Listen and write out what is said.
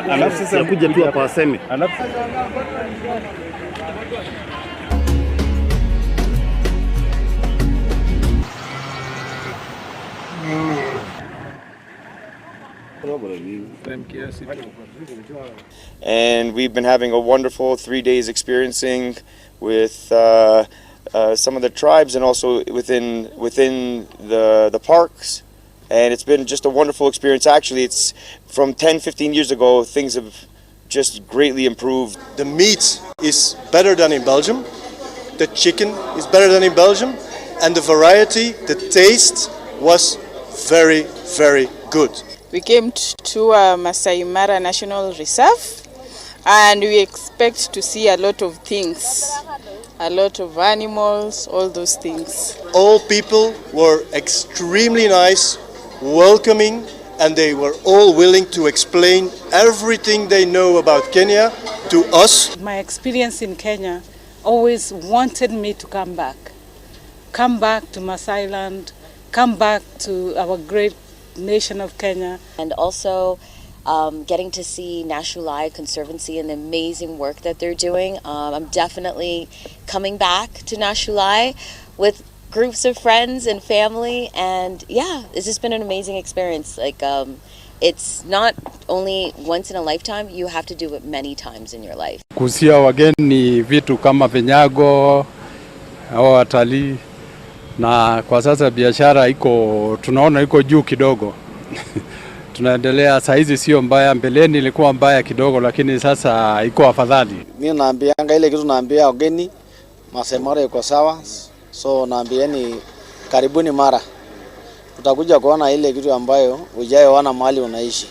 Alafu sasa kuja tu hapa aseme. And we've been having a wonderful 3 days experiencing with some of the tribes and also within the parks, and it's been just a wonderful experience. Actually, it's from 10-15 years ago, things have just greatly improved. The meat is better than in Belgium, the chicken is better than in Belgium, and the variety, the taste was very, very good. We came to Masai Mara National Reserve, and we expect to see a lot of things, a lot of animals, all those things. All people were extremely nice, welcoming, and they were all willing to explain everything they know about Kenya to us. My experience in Kenya always wanted me to come back to Masai land, come back to our great nation of Kenya. And also getting to see Nashulai Conservancy and the amazing work that they're doing. I'm definitely coming back to Nashulai with groups of friends and family, and yeah, it's just been an amazing experience. Like it's not only once in a lifetime, you have to do it many times in your life. Kusia wageni vitu kama vinyago au watalii, na kwa sasa biashara tunaona iko juu kidogo. Tunaendelea, saa hizi sio mbaya, mbeleni ilikuwa mbaya kidogo, lakini sasa iko afadhali. Mimi naambianga ile kitu naambia wageni Masai Mara iko sawa, so naambieni karibuni Mara. Utakuja kuona ile kitu ambayo hujawahi ona mahali unaishi.